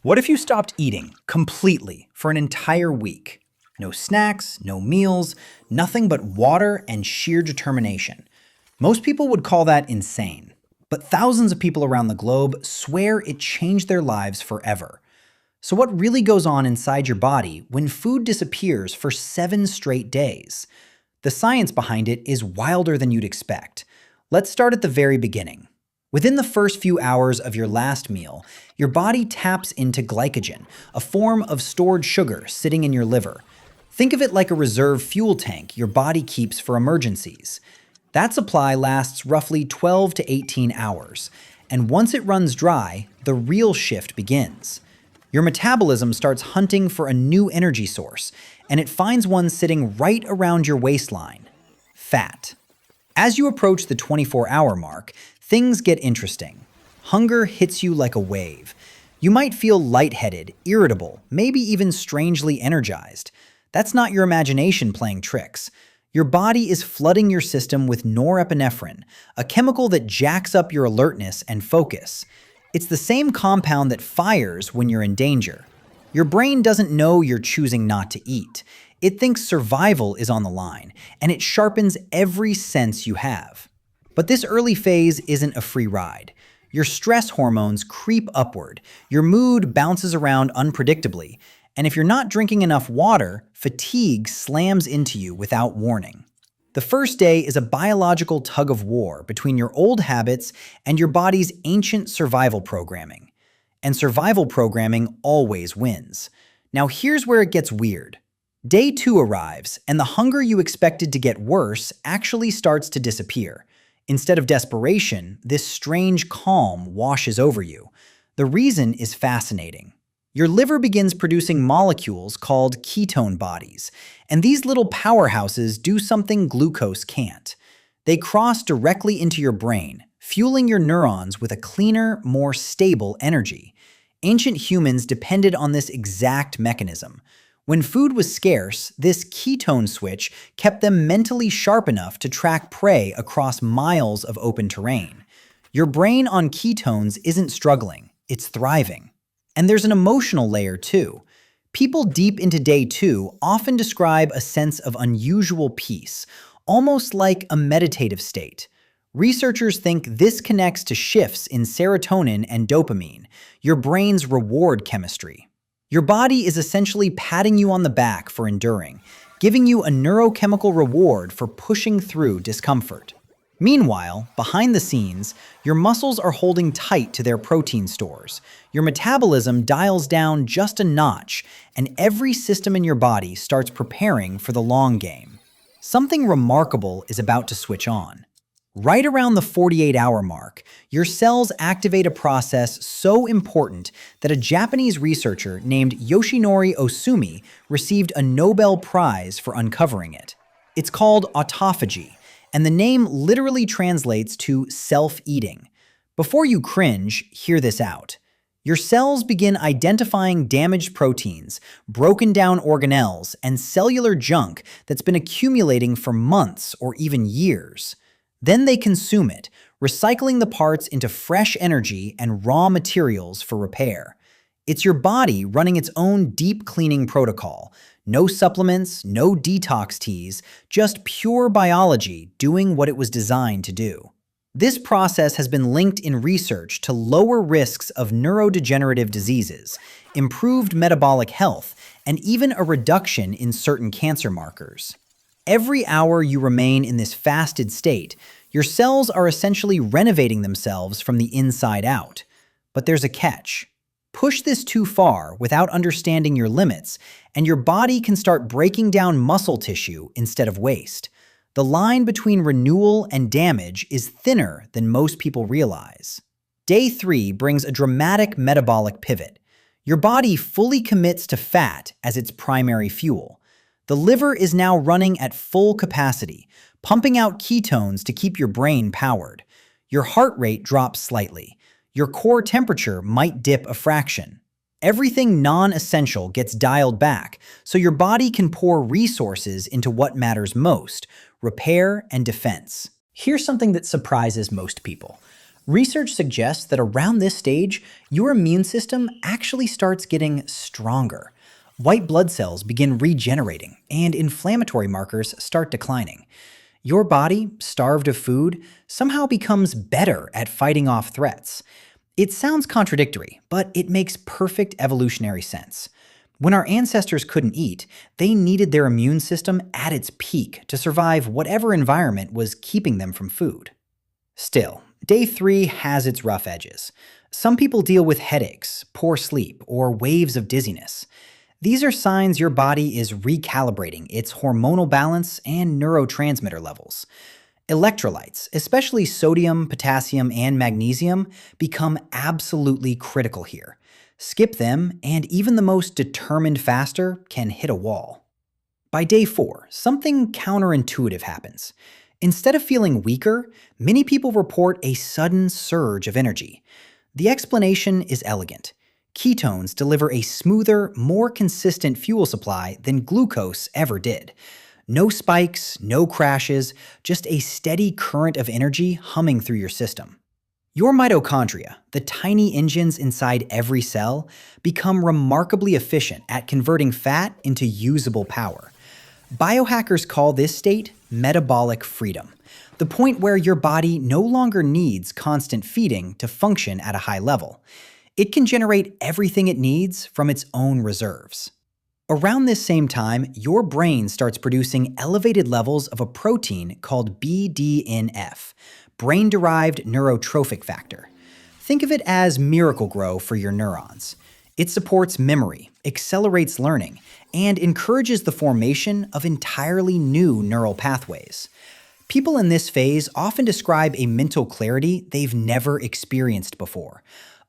What if you stopped eating completely for an entire week? No snacks, no meals, nothing but water and sheer determination. Most people would call that insane, but thousands of people around the globe swear it changed their lives forever. So, what really goes on inside your body when food disappears for 7 straight days? The science behind it is wilder than you'd expect. Let's start at the very beginning. Within the first few hours of your last meal, your body taps into glycogen, a form of stored sugar sitting in your liver. Think of it like a reserve fuel tank your body keeps for emergencies. That supply lasts roughly 12 to 18 hours, and once it runs dry, the real shift begins. Your metabolism starts hunting for a new energy source, and it finds one sitting right around your waistline: fat. As you approach the 24-hour mark, things get interesting. Hunger hits you like a wave. You might feel lightheaded, irritable, maybe even strangely energized. That's not your imagination playing tricks. Your body is flooding your system with norepinephrine, a chemical that jacks up your alertness and focus. It's the same compound that fires when you're in danger. Your brain doesn't know you're choosing not to eat. It thinks survival is on the line, and it sharpens every sense you have. But this early phase isn't a free ride. Your stress hormones creep upward, your mood bounces around unpredictably, and if you're not drinking enough water, fatigue slams into you without warning. The first day is a biological tug of war between your old habits and your body's ancient survival programming. And survival programming always wins. Now here's where it gets weird. Day 2 arrives, and the hunger you expected to get worse actually starts to disappear. Instead of desperation, this strange calm washes over you. The reason is fascinating. Your liver begins producing molecules called ketone bodies, and these little powerhouses do something glucose can't. They cross directly into your brain, fueling your neurons with a cleaner, more stable energy. Ancient humans depended on this exact mechanism. When food was scarce, this ketone switch kept them mentally sharp enough to track prey across miles of open terrain. Your brain on ketones isn't struggling, it's thriving. And there's an emotional layer too. People deep into day 2 often describe a sense of unusual peace, almost like a meditative state. Researchers think this connects to shifts in serotonin and dopamine, your brain's reward chemistry. Your body is essentially patting you on the back for enduring, giving you a neurochemical reward for pushing through discomfort. Meanwhile, behind the scenes, your muscles are holding tight to their protein stores. Your metabolism dials down just a notch, and every system in your body starts preparing for the long game. Something remarkable is about to switch on. Right around the 48-hour mark, your cells activate a process so important that a Japanese researcher named Yoshinori Osumi received a Nobel Prize for uncovering it. It's called autophagy, and the name literally translates to self-eating. Before you cringe, hear this out. Your cells begin identifying damaged proteins, broken down organelles, and cellular junk that's been accumulating for months or even years. Then they consume it, recycling the parts into fresh energy and raw materials for repair. It's your body running its own deep cleaning protocol. No supplements, no detox teas, just pure biology doing what it was designed to do. This process has been linked in research to lower risks of neurodegenerative diseases, improved metabolic health, and even a reduction in certain cancer markers. Every hour you remain in this fasted state, your cells are essentially renovating themselves from the inside out. But there's a catch. Push this too far without understanding your limits, and your body can start breaking down muscle tissue instead of waste. The line between renewal and damage is thinner than most people realize. Day 3 brings a dramatic metabolic pivot. Your body fully commits to fat as its primary fuel. The liver is now running at full capacity, pumping out ketones to keep your brain powered. Your heart rate drops slightly. Your core temperature might dip a fraction. Everything non-essential gets dialed back, so your body can pour resources into what matters most: repair and defense. Here's something that surprises most people. Research suggests that around this stage, your immune system actually starts getting stronger. White blood cells begin regenerating, and inflammatory markers start declining. Your body, starved of food, somehow becomes better at fighting off threats. It sounds contradictory, but it makes perfect evolutionary sense. When our ancestors couldn't eat, they needed their immune system at its peak to survive whatever environment was keeping them from food. Still, day 3 has its rough edges. Some people deal with headaches, poor sleep, or waves of dizziness. These are signs your body is recalibrating its hormonal balance and neurotransmitter levels. Electrolytes, especially sodium, potassium, and magnesium, become absolutely critical here. Skip them, and even the most determined faster can hit a wall. By day 4, something counterintuitive happens. Instead of feeling weaker, many people report a sudden surge of energy. The explanation is elegant. Ketones deliver a smoother, more consistent fuel supply than glucose ever did. No spikes, no crashes, just a steady current of energy humming through your system. Your mitochondria, the tiny engines inside every cell, become remarkably efficient at converting fat into usable power. Biohackers call this state metabolic freedom, the point where your body no longer needs constant feeding to function at a high level. It can generate everything it needs from its own reserves. Around this same time, your brain starts producing elevated levels of a protein called BDNF, brain-derived neurotrophic factor. Think of it as Miracle-Gro for your neurons. It supports memory, accelerates learning, and encourages the formation of entirely new neural pathways. People in this phase often describe a mental clarity they've never experienced before,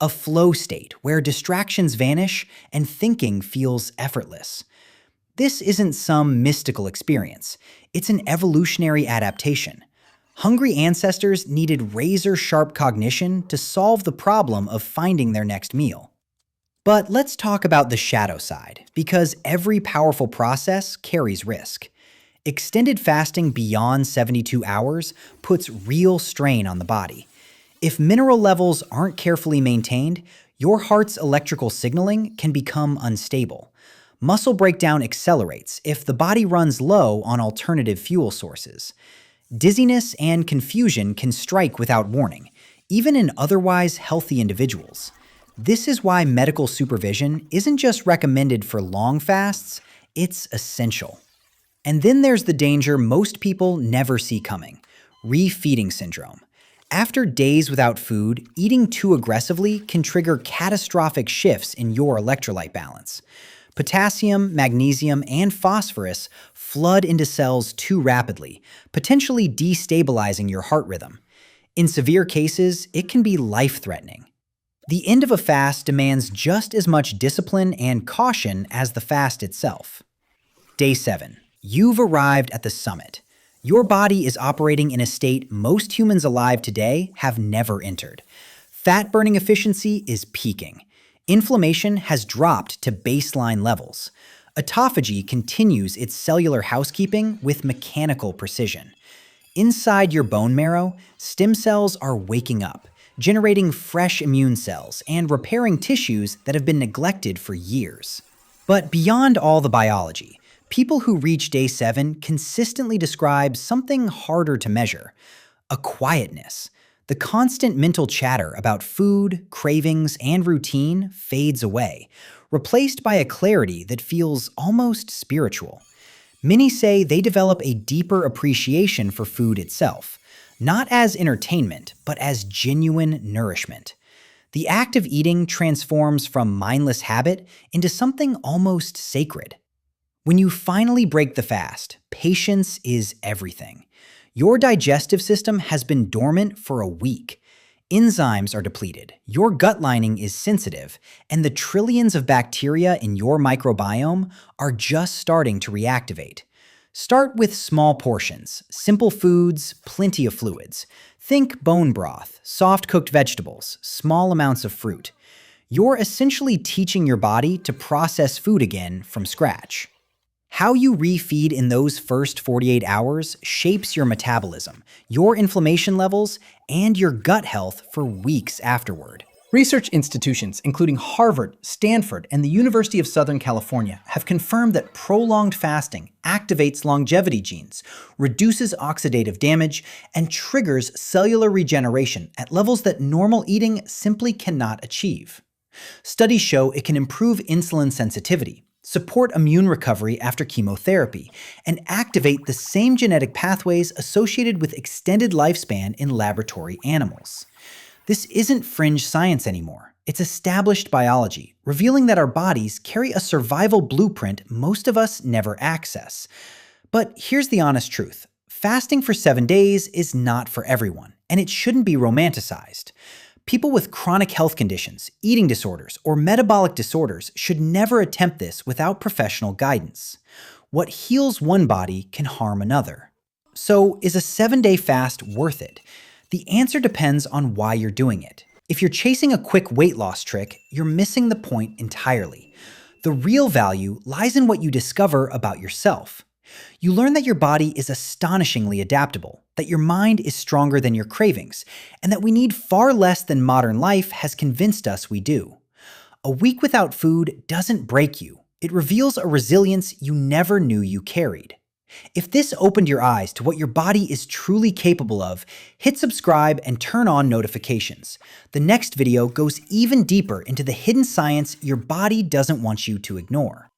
a flow state where distractions vanish and thinking feels effortless. This isn't some mystical experience. It's an evolutionary adaptation. Hungry ancestors needed razor-sharp cognition to solve the problem of finding their next meal. But let's talk about the shadow side, because every powerful process carries risk. Extended fasting beyond 72 hours puts real strain on the body. If mineral levels aren't carefully maintained, your heart's electrical signaling can become unstable. Muscle breakdown accelerates if the body runs low on alternative fuel sources. Dizziness and confusion can strike without warning, even in otherwise healthy individuals. This is why medical supervision isn't just recommended for long fasts, it's essential. And then there's the danger most people never see coming: refeeding syndrome. After days without food, eating too aggressively can trigger catastrophic shifts in your electrolyte balance. Potassium, magnesium, and phosphorus flood into cells too rapidly, potentially destabilizing your heart rhythm. In severe cases, it can be life-threatening. The end of a fast demands just as much discipline and caution as the fast itself. Day 7. You've arrived at the summit. Your body is operating in a state most humans alive today have never entered. Fat-burning efficiency is peaking. Inflammation has dropped to baseline levels. Autophagy continues its cellular housekeeping with mechanical precision. Inside your bone marrow, stem cells are waking up, generating fresh immune cells and repairing tissues that have been neglected for years. But beyond all the biology, people who reach day 7 consistently describe something harder to measure: a quietness. The constant mental chatter about food, cravings, and routine fades away, replaced by a clarity that feels almost spiritual. Many say they develop a deeper appreciation for food itself, not as entertainment, but as genuine nourishment. The act of eating transforms from mindless habit into something almost sacred. When you finally break the fast, patience is everything. Your digestive system has been dormant for a week. Enzymes are depleted, your gut lining is sensitive, and the trillions of bacteria in your microbiome are just starting to reactivate. Start with small portions, simple foods, plenty of fluids. Think bone broth, soft-cooked vegetables, small amounts of fruit. You're essentially teaching your body to process food again from scratch. How you refeed in those first 48 hours shapes your metabolism, your inflammation levels, and your gut health for weeks afterward. Research institutions, including Harvard, Stanford, and the University of Southern California, have confirmed that prolonged fasting activates longevity genes, reduces oxidative damage, and triggers cellular regeneration at levels that normal eating simply cannot achieve. Studies show it can improve insulin sensitivity, support immune recovery after chemotherapy, and activate the same genetic pathways associated with extended lifespan in laboratory animals. This isn't fringe science anymore. It's established biology, revealing that our bodies carry a survival blueprint most of us never access. But here's the honest truth. Fasting for 7 days is not for everyone, and it shouldn't be romanticized. People with chronic health conditions, eating disorders, or metabolic disorders should never attempt this without professional guidance. What heals one body can harm another. So, is a 7-day fast worth it? The answer depends on why you're doing it. If you're chasing a quick weight loss trick, you're missing the point entirely. The real value lies in what you discover about yourself. You learn that your body is astonishingly adaptable, that your mind is stronger than your cravings, and that we need far less than modern life has convinced us we do. A week without food doesn't break you. It reveals a resilience you never knew you carried. If this opened your eyes to what your body is truly capable of, hit subscribe and turn on notifications. The next video goes even deeper into the hidden science your body doesn't want you to ignore.